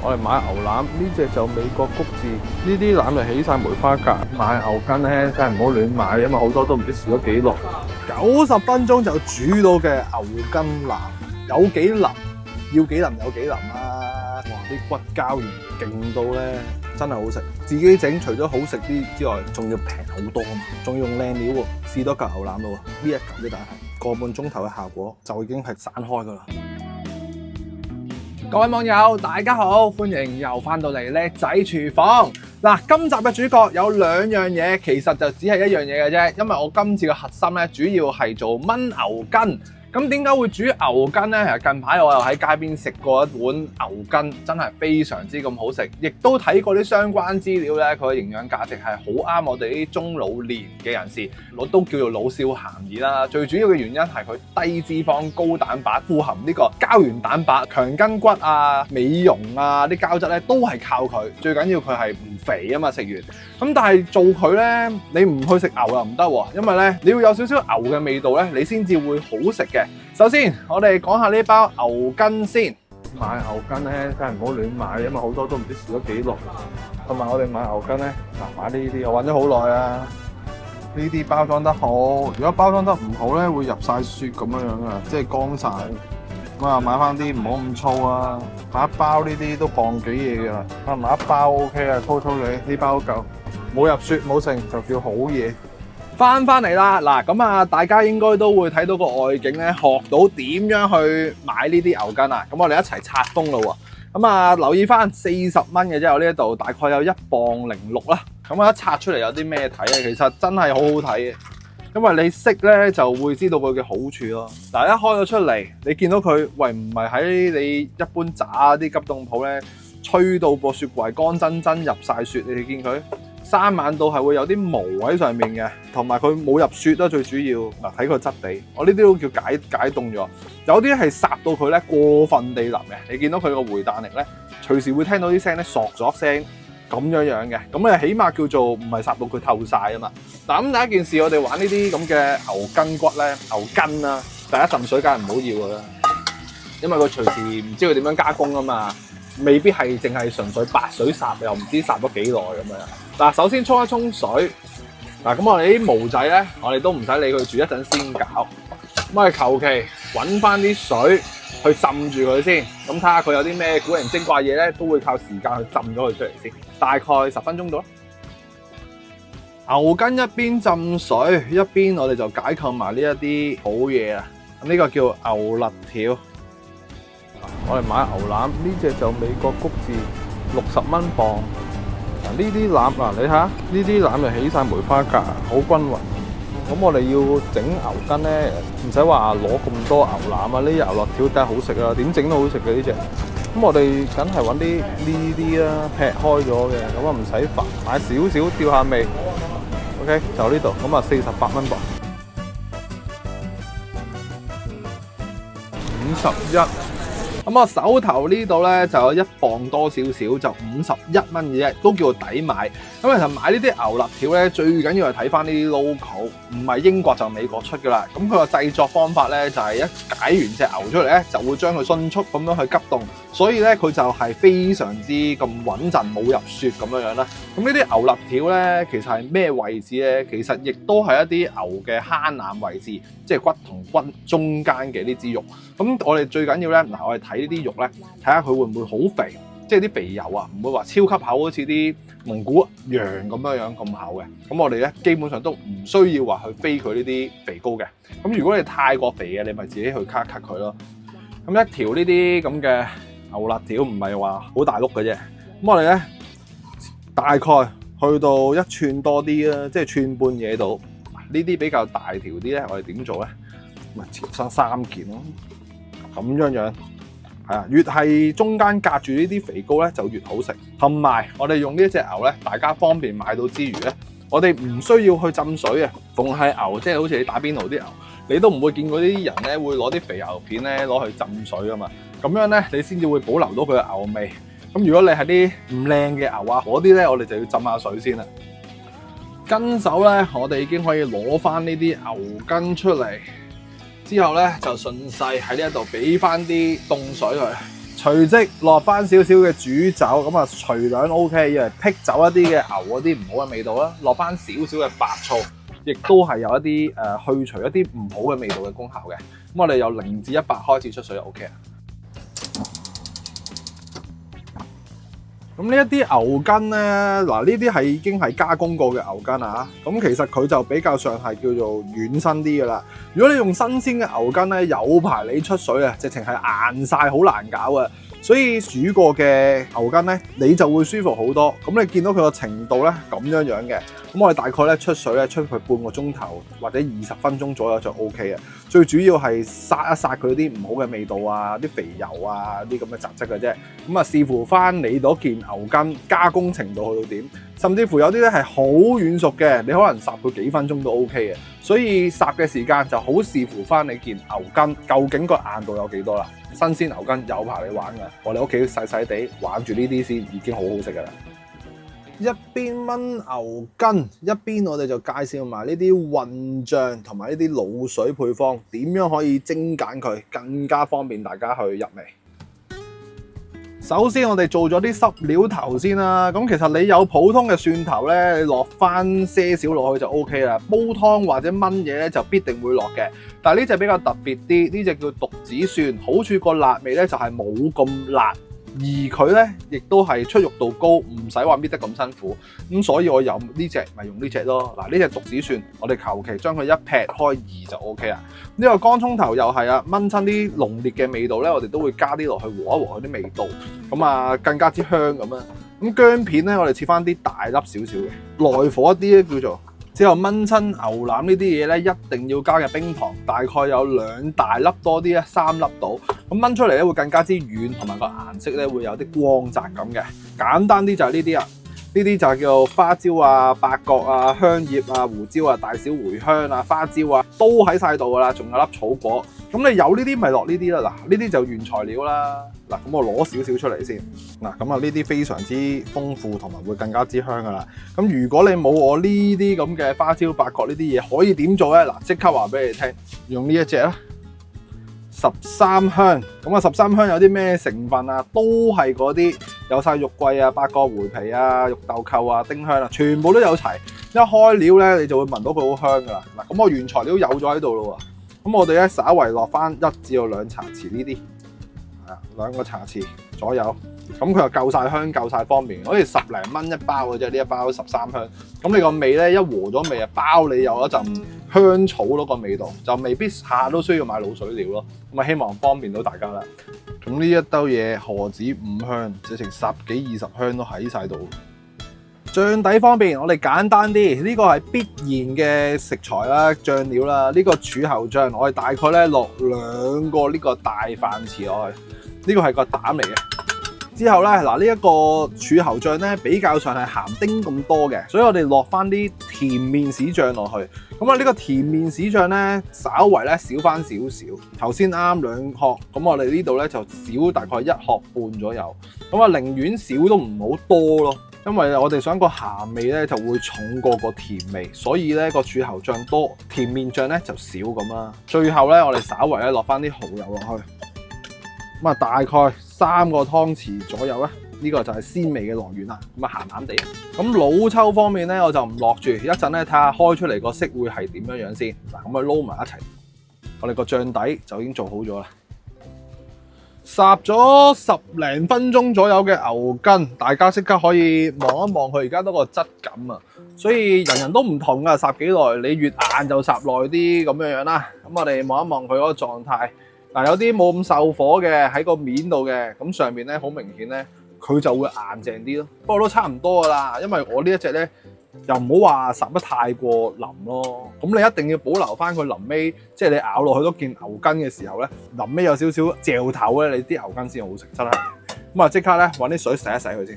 我哋買牛腩，呢隻就美國谷字，呢啲腩就起晒梅花格。買牛筋咧，梗係唔好亂買，因為好多都唔知試咗幾耐。90分鐘就煮到嘅牛筋腩，有幾腍，要幾腍有幾腍啊！哇，啲骨膠原勁到咧，真係好食。自己整除咗好食啲之外，仲要平好多啊嘛，仲要用靚料喎。試多嚿牛腩咯喎，呢一嚿啫，但係個半鐘頭嘅效果就已經係散開噶啦。各位網友，大家好，歡迎又翻到嚟叻仔廚房。嗱，今集嘅主角有兩樣嘢，其實就只係一樣嘢嘅啫。因為我今次嘅核心咧，主要係做燜牛筋。咁點解會煮牛筋呢？其實近排我又喺街邊食過一碗牛筋，真係非常之咁好食。亦都睇過啲相關資料咧，佢嘅營養價值係好啱我哋啲中老年嘅人士，我都叫做老少咸宜啦。最主要嘅原因係佢低脂肪、高蛋白，富含呢個膠原蛋白，強筋骨啊、美容啊啲膠質咧都係靠佢。最緊要佢係唔肥啊嘛，食完。咁但係做佢咧，你唔去食牛又唔得喎，因為咧你要有少少牛嘅味道咧，你先至會好食嘅。首先，我哋講下呢包牛筋先。買牛筋咧，梗係唔好亂買，因為好多都唔知試咗幾耐。同埋我哋買牛筋咧，嗱，買呢啲，我揾咗好耐啊。呢啲包裝得好，如果包裝得唔好咧，會入晒雪咁樣樣啊，即係乾晒。咁啊，買翻啲唔好咁粗啊。買一包呢啲都磅幾嘢噶啦。啊，買一包 OK 啊，粗粗地呢包夠，冇入雪冇剩就叫好嘢。翻嚟啦，嗱咁啊，大家應該都會睇到個外景咧，學到點樣去買呢啲牛筋啊。咁我哋一齊拆封咯喎。咁啊，留意翻40蚊嘅啫，我呢一度大概有1.06磅啦。咁啊，一拆出嚟有啲咩睇咧？其實真係好好睇嘅，因為你識咧就會知道佢嘅好處咯。嗱，一開咗出嚟，你見到佢，喂，唔係喺你一般炸啲急凍鋪咧，吹到個雪櫃乾真真入晒雪，你哋見佢？生猛到係會有啲毛喺上面嘅，同埋佢冇入雪啦。最主要嗱，睇佢質地，我呢啲都叫解凍咗。有啲係殺到佢咧過分地腍嘅，你見到佢個回彈力咧，隨時會聽到啲聲咧，索咗聲咁樣嘅。咁咧起碼叫做唔係殺到佢透晒啊嘛。嗱，咁第一件事，我哋玩呢啲咁嘅牛筋骨咧，牛筋啦，第一浸水梗係唔好要噶啦，因為佢隨時唔知佢點樣加工啊嘛，未必係淨係純粹白水殺，又唔知殺咗幾耐咁樣。嗱，首先沖一沖水。嗱，咁我哋啲毛仔咧，我哋都唔使理佢住，一陣先搞。咁我哋求其揾翻啲水去浸住佢先。咁睇下佢有啲咩古靈精怪嘢咧，都會靠時間去浸咗佢出嚟先。大概10分鐘到啦。牛筋一邊浸水，一邊我哋就解構埋呢一啲好嘢啊！呢個叫牛肋條。我哋買牛腩，呢隻就美國谷字，60蚊磅。嗱，呢啲腩嗱，你睇下，呢啲腩就起晒梅花格，好均勻。咁我哋要整牛筋咧，唔使話攞咁多牛腩啊，呢啲牛肋條梗係好食啊，點整都好食嘅呢隻。咁我哋梗係揾啲呢啲啦，劈開咗嘅，咁啊唔使煩，買少少吊下味。OK， 就呢度，咁啊48蚊磅，51。咁我手頭呢度咧就有1磅多少少，就51蚊嘅啫，都叫抵買。咁其實買呢啲牛肋條咧，最緊要係睇翻呢啲 logo，唔係英國就美國出噶啦。咁佢個製作方法咧就係一解完隻牛出嚟咧，就會將佢迅速咁樣去急凍，所以咧佢就係非常之咁穩陣，冇入雪咁樣啦。咁呢啲牛肋條咧，其實係咩位置咧？其實亦都係一啲牛嘅坑腩位置，即係骨同骨中間嘅呢支肉。咁我哋最緊要咧，嗱，我哋睇呢啲肉咧，睇下佢會唔會好肥，即係啲肥油啊，唔會話超級厚，好似啲蒙古羊咁樣咁厚嘅。咁我哋咧基本上都唔需要話去飛佢呢啲肥膏嘅。咁如果你太過肥嘅，你咪自己去 cut 佢咯。咁一條呢啲咁嘅牛肋條唔係話好大碌嘅啫。咁我哋咧大概去到1寸多啲啦，即係寸半嘢度。呢啲比較大條啲咧，我哋點做咧？咪切生3件咯。咁樣係啊，越係中間隔住呢啲肥膏咧，就越好食。同埋我哋用呢一隻牛咧，大家方便買到之餘咧，我哋唔需要去浸水啊。逢係牛，即係好似你打邊爐啲牛，你都唔會見過啲人咧會攞啲肥牛片咧攞去浸水噶嘛。咁樣咧，你先至會保留到佢嘅牛味。咁如果你係啲唔靚嘅牛啊，嗰啲咧我哋就要浸下水先啦。筋手咧，我哋已經可以攞翻呢啲牛筋出嚟。之後咧就順勢喺呢一度俾翻啲凍水佢，隨即落翻少少嘅煮酒，咁啊除兩 OK， 因為剔走一啲嘅牛嗰啲唔好嘅味道啦，落翻少少嘅白醋，亦都係有一啲去除一啲唔好嘅味道嘅功效嘅。咁我哋由0至100開始出水就 OK 啦。咁呢一啲牛筋咧，嗱呢啲係已經係加工過嘅牛筋啊。咁其實佢就比較上係叫做軟身啲噶啦。如果你用新鮮嘅牛筋咧，有排你出水啊，直情係硬晒，好難搞啊。所以煮過嘅牛筋咧，你就會舒服好多。咁你見到佢個程度咧咁樣嘅，咁我哋大概咧出水咧出佢半個鐘頭或者20分鐘左右就 OK 啊。最主要係殺一殺佢啲唔好嘅味道啊、啲肥油啊、啲咁嘅雜質嘅啫。咁啊視乎翻你嗰件牛筋加工程度去到點，甚至乎有啲咧係好軟熟嘅，你可能烚佢幾分鐘都 OK 嘅。所以烚嘅時間就好視乎翻你件牛筋究竟個硬度有幾多啦。新鮮牛筋有排你玩㗎，我哋屋企細細地玩住呢啲先已經好好食㗎啦。一邊炆牛筋，一邊我哋就介紹埋呢啲混醬同埋呢啲滷水配方，點樣可以精簡佢，更加方便大家去入味。首先我哋做咗啲濕料頭先啦，咁其實你有普通嘅蒜頭咧，你落翻些少落去就 OK 啦。煲湯或者炆嘢咧就必定會落嘅，但係呢隻比較特別啲，呢隻叫獨子蒜，好處個辣味咧就係冇咁辣。而佢咧亦都係出肉度高，唔使話搣得咁辛苦，咁所以我有呢隻咪用呢隻咯。嗱，呢隻獨子蒜，我哋求其將佢一劈開2就 OK 啦。呢個乾葱頭又係啊，炆親啲濃烈嘅味道咧，我哋都會加啲落去和一和佢啲味道，咁啊更加之香咁啊。咁薑片咧，我哋切翻啲大粒少少嘅，耐火一啲咧叫做。之後炆親牛腩呢啲嘢咧，一定要加嘅冰糖，大概有2大粒多啲啊，3粒到。咁炆出嚟咧會更加之軟，同埋個顏色咧會有啲光澤感嘅。簡單啲就係呢啲啊，呢啲就係叫花椒啊、八角啊、香葉啊、胡椒啊、大小茴香啊、花椒啊，都喺晒度噶啦，仲有粒草果。咁你有呢啲咪落呢啲啦。嗱，呢啲就原材料啦。嗱，咁我攞少少出嚟先。嗱，咁啊呢啲非常之豐富，同埋會更加之香噶啦。咁如果你冇我呢啲咁嘅花椒、八角呢啲嘢，可以點做咧？嗱，即刻話俾你聽，用呢一隻啦。13香，咁啊13香有啲咩成分啊？都係嗰啲有晒肉桂啊、八角、回皮啊、肉豆蔻啊、丁香啊，全部都有齊。一開料咧，你就會聞到佢好香噶啦。嗱，咁我原材料有咗喺度咯喎。咁我哋咧稍為落翻1至2茶匙呢啲，係啊，2個茶匙左右。咁佢又夠晒香，夠晒方便，好似10零蚊一包嘅啫。呢一包13香，咁你個味咧一和咗味啊，包你有一陣香草嗰個味道，就未必下都需要買滷水料咯。咁啊，希望方便到大家啦。咁呢一兜嘢何止5香，直情10幾20香都喺晒度。醬底方面，我哋簡單啲，呢個係必然嘅食材啦，醬料啦。呢個柱侯醬，我哋大概咧落2個呢個大飯匙落去，呢個係個膽嚟嘅。之後咧，嗱呢一個柱侯醬咧比較上係鹹丁咁多嘅，所以我哋落翻啲甜麵豉醬落去。咁啊，呢個甜麵豉醬咧稍為咧少翻少少，頭先啱2殼，咁我哋呢度咧就少大概1殼半左右。咁啊，寧願少都唔好多咯。因為我哋想個鹹味咧就會重過個甜味，所以咧個柱侯醬多，甜麵醬咧就少咁啦。最後咧我哋稍為咧落翻啲蠔油落去，咁啊大概3個湯匙左右咧，呢個就係鮮味嘅來源啦。咁啊鹹鹹地。咁老抽方面咧我就唔落住，一陣咧睇下開出嚟個色會係點樣先。嗱，咁啊撈埋一齊，我哋個醬底就已經做好咗啦。烚咗10零分鐘左右嘅牛筋，大家即刻可以望一望佢而家嗰個質感啊！所以人人都唔同噶，烚幾耐，你越硬就烚耐啲咁樣啦。咁我哋望一望佢嗰個狀態，嗱有啲冇咁受火嘅喺個面度嘅，咁上面咧好明顯咧，佢就會硬淨啲咯。不過都差唔多噶啦，因為我呢一隻咧。又唔好話烚得太過腍咯，咁你一定要保留翻佢臨尾，即係你咬落去嗰件牛筋嘅時候咧，臨尾有少少嚼頭咧，你啲牛筋先好食，真係。咁啊，即刻咧揾啲水洗一洗佢先。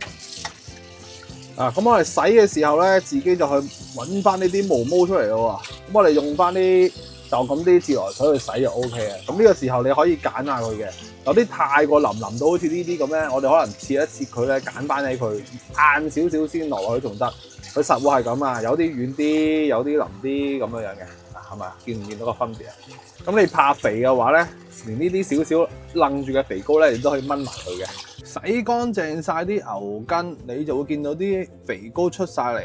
咁我哋洗嘅時候咧，自己就去揾翻呢啲毛毛出嚟咯喎。咁我哋用翻啲就咁啲自來水去洗就 O K 嘅。咁呢個時候你可以揀下佢嘅，有啲太過腍到好似呢啲咁咧，我哋可能切一切佢咧，揀翻起佢硬少少先落去仲得。佢實會係咁啊，有啲軟啲，有啲腍啲咁樣嘅。係咪？見唔見到個分別啊？咁你怕肥嘅話咧，連呢啲少少愣住嘅肥膏咧，你都可以掹埋佢嘅。洗乾淨晒啲牛筋，你就會見到啲肥膏出晒嚟。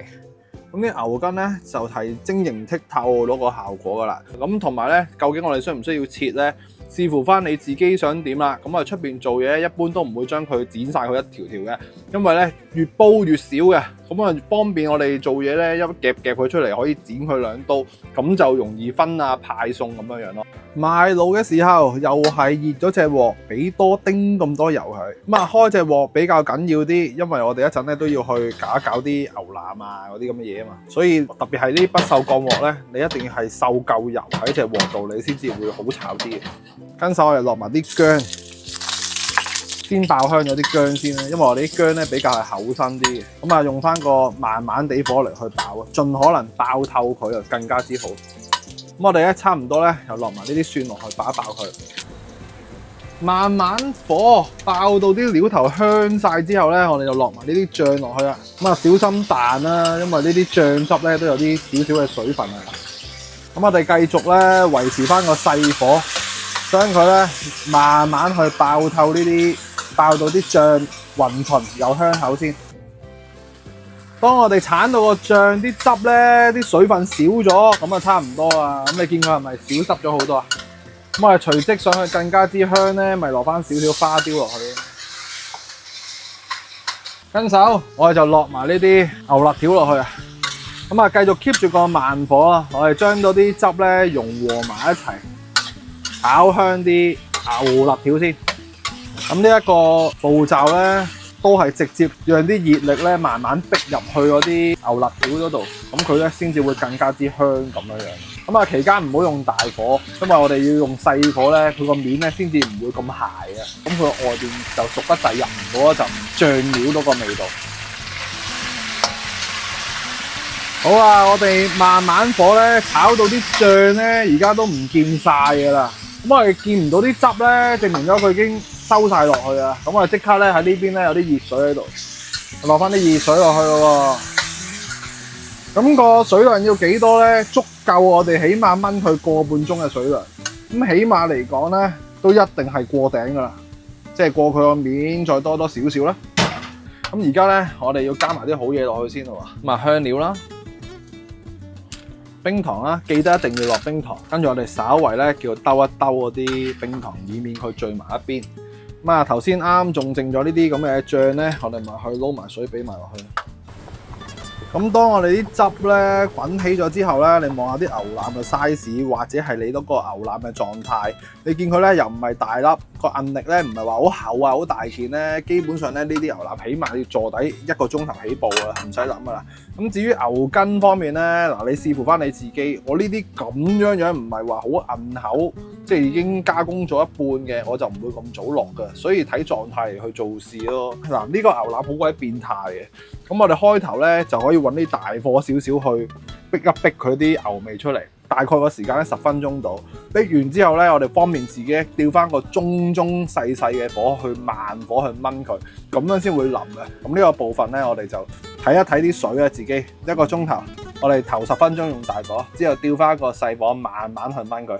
咁啲牛筋咧就係晶瑩剔透嗰個效果噶啦。咁同埋咧，究竟我哋需唔需要切咧？視乎翻你自己想點啦。咁啊出邊做嘢一般都唔會將佢剪晒佢一條條嘅，因為咧越煲越少嘅，咁啊方便我哋做嘢咧，一夾佢出嚟可以剪佢2刀，咁就容易分啊派餸咁樣樣咯。賣鹵嘅時候又係熱咗隻鑊，俾多丁咁多油佢。咁啊開隻鑊比較緊要啲，因為我哋一陣咧都要去搞一搞啲牛腩啊嗰啲咁嘅嘢啊嘛，所以特別係啲不鏽鋼鑊咧，你一定要係受夠油喺隻鑊度，你先至會好炒啲嘅。跟手我哋落埋啲薑，先爆香咗啲薑先啦，因為我哋啲薑咧比較係厚身啲嘅，咁啊用翻個慢慢地火嚟去爆，盡可能爆透佢就更加之好。咁我哋咧差唔多咧，又落埋呢啲蒜落去爆一爆佢，慢慢火爆到啲料頭香晒之後咧，我哋就落埋呢啲醬落去啦。咁啊小心彈啦，因為呢啲醬汁咧都有啲少少嘅水分啊。咁我哋繼續咧維持翻個細火，將佢咧慢慢去爆透呢啲，爆到啲醬勻勻有香口先。當我哋鏟到個醬啲汁咧，啲水分少咗，咁啊差唔多啦。咁你見佢係咪少濕咗好多啊？咁我哋隨即想去更加之香咧，咪落翻少少花雕落去。跟手我哋就落埋呢啲牛肋條落去啊。咁啊繼續 keep 住個慢火啊，我哋將嗰啲汁咧融和埋一齊，炒香啲牛肋條先。咁呢一個步驟咧，都係直接讓啲熱力咧慢慢逼入去嗰啲牛肋條嗰度，咁佢咧先至會更加之香咁樣樣。咁啊期間唔好用大火，因為我哋要用細火咧，佢個面咧先至唔會咁鞋啊。咁佢外邊就熟得滯，入唔到一陣醬料嗰個味道。好啊，我哋慢慢火咧炒到啲醬咧，而家都唔見晒噶啦。咁我哋見唔到啲汁咧，證明咗佢已經收晒落去啊！咁我哋即刻咧喺呢邊咧有啲熱水喺度，落翻啲熱水落去咯。咁個水量要幾多咧？足夠我哋起碼燜佢個半鐘嘅水量。咁起碼嚟講咧，都一定係過頂噶啦，即係過佢個面再多多少少啦。咁而家咧，我哋要加埋啲好嘢落去先咯。咁啊香料啦。冰糖啦，記得一定要落冰糖，跟住我哋稍為咧叫兜一兜嗰啲冰糖，以免佢聚埋一邊。咁啊頭先啱仲剩咗呢啲咁嘅醬咧，我哋咪去撈埋水俾埋落去。咁當我哋啲汁咧滾起咗之後咧，你望下啲牛腩嘅 size 或者係你嗰個牛腩嘅狀態，你見佢咧又唔係大粒，個韌力咧唔係話好厚啊好大件咧，基本上咧呢啲牛腩起碼要坐底1個鐘頭起步啊，唔使諗噶啦。咁至於牛筋方面咧，嗱你視乎翻你自己，我呢啲咁樣唔係話好韌口，即係已經加工咗一半嘅，我就唔會咁早落噶，所以睇狀態嚟去做事咯。嗱呢個牛腩好鬼變態嘅，咁我哋開頭咧就可以揾啲大火少少去逼一逼佢啲牛味出嚟，大概個時間咧10分鐘到。逼完之後咧，我哋方便自己調翻個中細嘅火去慢火去燜佢，咁樣先會腍嘅。咁呢個部分咧，我哋就睇一睇啲水啊，自己1個鐘頭，我哋頭10分鐘用大火，之後調翻個細火慢慢去燜佢。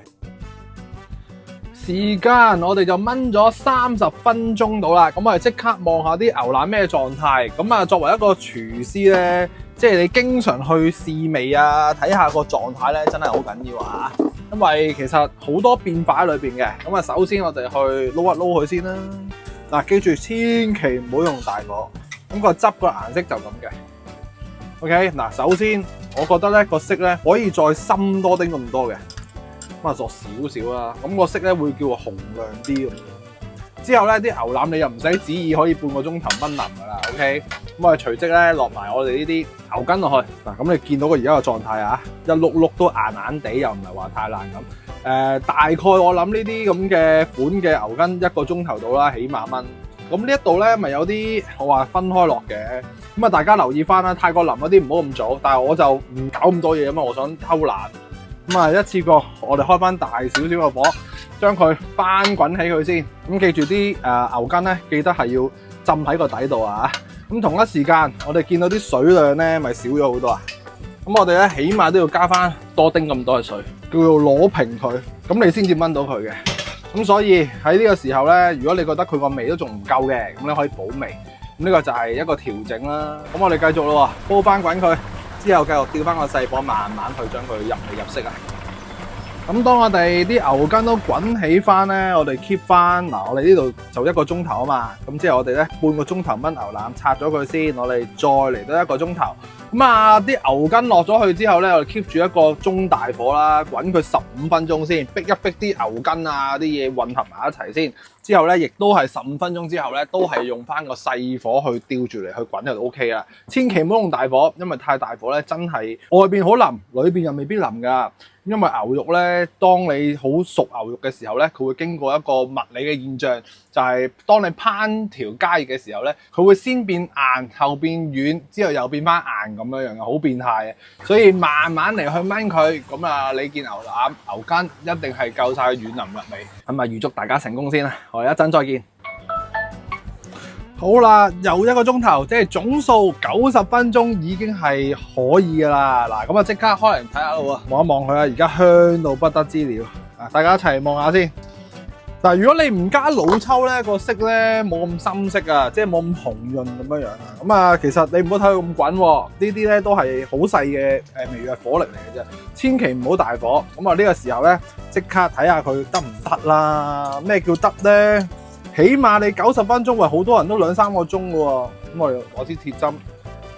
時間我哋就燜咗30分鐘到啦，咁我哋即刻望下啲牛腩咩狀態。咁啊，作為一個廚師咧，即係你經常去試味啊，睇下個狀態咧，真係好緊要啊！因為其實好多變化喺裏邊嘅。咁啊，首先我哋去撈一撈佢先啦。嗱，記住千祈唔好用大火，咁個汁個顏色就咁嘅。OK，嗱，首先我覺得咧個色咧可以再深多啲咁多嘅。咁啊，作少少啦，咁個色咧會叫紅亮啲咁。之後咧啲牛腩你又唔使旨意可以半個鐘頭燜腍噶啦 ，OK。咁我哋隨即咧落埋我哋呢啲牛筋落去。嗱，咁你見到個而家個狀態啊，一碌碌都硬硬地，又唔係話太爛咁。大概我諗呢啲咁嘅款嘅牛筋1個鐘頭到啦，起碼燜。咁呢一度咧咪有啲我話分開落嘅，咁啊大家留意翻啦，太過腍嗰啲唔好咁早。但係我就唔搞咁多嘢啊嘛，我想偷懶。咁啊，一次過我哋開翻大少少嘅火，將佢翻滾起佢先。咁記住啲牛筋咧，記得係要浸喺個底度啊！咁同一時間，我哋見到啲水量咧，咪少咗好多啊！咁我哋咧起碼都要加翻多丁咁多嘅水，叫做攞平佢，咁你先至炆到佢嘅。咁所以喺呢個時候咧，如果你覺得佢個味都仲唔夠嘅，咁你可以補味。咁呢個就係一個調整啦。咁我哋繼續咯，煲翻滾佢，之後繼續調翻個細火，慢慢去將佢入味入色啊。咁當我哋啲牛筋都滾起翻咧，我哋 keep 翻嗱，我哋呢度就1個鐘頭啊嘛。咁之後我哋咧半個鐘頭炆牛腩，拆咗佢先，我哋再嚟多1個鐘頭。咁啊，啲牛筋落咗去之後咧，我哋 keep 住一個中大火啦，滾佢15分鐘先，逼一逼啲牛筋啊啲嘢混合埋一齊先。之後咧，亦都係15分鐘之後咧，都係用翻個細火去吊住嚟去滾就 OK 啦。千祈唔好用大火，因為太大火咧，真係外邊好腍，裏邊又未必腍噶。因為牛肉咧，當你好熟牛肉嘅時候咧，佢會經過一個物理嘅現象，就係當你烹調加熱嘅時候咧，佢會先變硬，後變軟，之後又變翻硬咁樣嘅，好變態嘅。所以慢慢嚟去炆佢，咁啊，你見牛腩、牛筋一定係夠晒軟腍入味。咁啊，預祝大家成功先啦！我哋一陣再見。好啦，又1個鐘頭，即係總數90分鐘已經係可以噶啦。嗱，咁啊即刻開嚟睇下咯喎，望一望佢啊，而家香到不得之了。啊，大家一齊望下先。嗱，如果你唔加老抽咧，個色咧冇咁深色啊，即係冇咁紅潤咁樣樣啊。咁啊，其實你唔好睇佢咁滾喎，呢啲咧都係好細嘅微弱火力嚟嘅啫，千祈唔好大火。咁啊，呢個時候咧即刻睇下佢得唔得啦？咩叫得咧？起碼你90分鐘，喂，好多人都2-3個鐘嘅喎。咁我哋攞支鐵針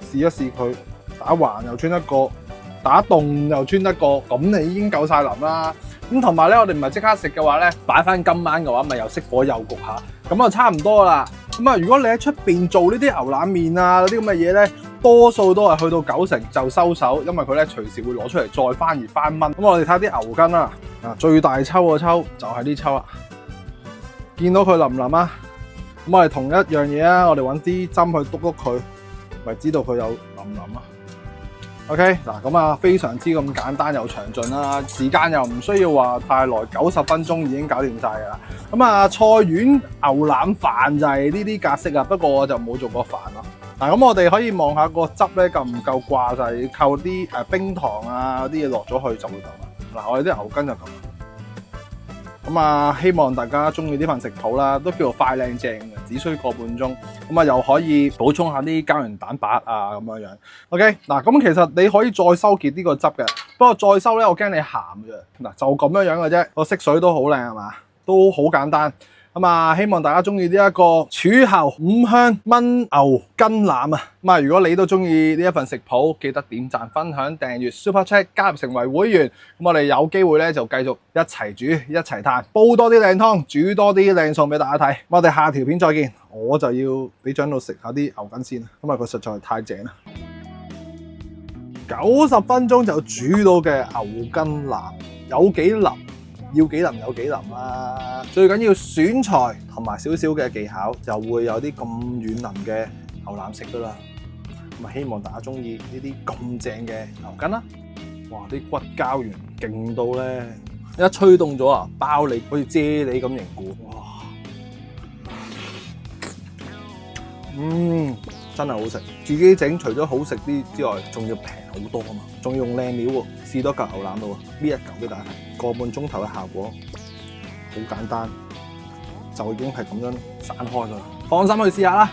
試一試佢，打橫又穿一個，打洞又穿一個，咁你已經夠晒腍啦。咁同埋咧，我哋唔係即刻食嘅話咧，擺翻今晚嘅話，咪又熄火又焗下，咁啊差唔多啦。咁啊，如果你喺出邊做呢啲牛腩麵啊嗰啲咁嘅嘢咧，多數都係去到90%就收手，因為佢咧隨時會攞出嚟再翻熱翻炆。咁我哋睇下啲牛筋啦，啊最大抽個抽就係呢抽啦。見到佢腍唔腍啊？咁我哋同一樣嘢啊，我哋揾啲針去篤篤佢，咪知道佢有腍唔腍啊 ？OK， 嗱咁啊，非常之咁簡單又詳盡啦，時間又唔需要話太耐，90分鐘已經搞掂晒㗎啦。咁啊，菜丸牛腩飯就係呢啲格式啊，不過我就冇做過飯咯。嗱，咁我哋可以望下個汁咧夠唔夠掛，就係扣啲冰糖啊啲嘢落咗去就會咁啦。嗱，我哋啲牛筋就咁。咁啊，希望大家中意呢份食譜啦，都叫做快靚正嘅，只需個半鐘。咁啊，又可以補充下啲膠原蛋白啊，咁樣樣。OK，嗱，咁其實你可以再收結呢個汁嘅，不過再收咧，我驚你鹹嘅。嗱，就咁樣樣嘅啫，個色水都好靚係嘛，都好簡單。咁啊，希望大家中意呢一個柱侯五香炆牛筋腩啊！咁啊，如果你都中意呢一份食譜，記得點讚、分享、訂閱、Super Chat 加入成為會員。咁我哋有機會咧就繼續一齊煮、一齊嘆，煲多啲靚湯，煮多啲靚餸俾大家睇。我哋下條片再見。我就要俾長老食下啲牛筋先，因為佢實在太正啦。90分鐘就煮到嘅牛筋腩，有幾腍？要幾腍有幾腍啦，最緊要選材同埋少少嘅技巧，就會有啲咁軟腍嘅牛腩食噶啦。咁啊，希望大家中意呢啲咁正嘅牛筋啦。哇，啲骨膠原勁到咧，一吹凍咗啊，包你好似啫喱咁凝固。哇，真係好食。自己整除咗好食啲之外，仲要平好多啊嘛，仲要用靚料喎。試多嚿牛腩咯喎，搣一嚿俾大家睇，個半鐘頭嘅效果，好簡單，就已經係咁樣散開㗎啦。放心去試下啦。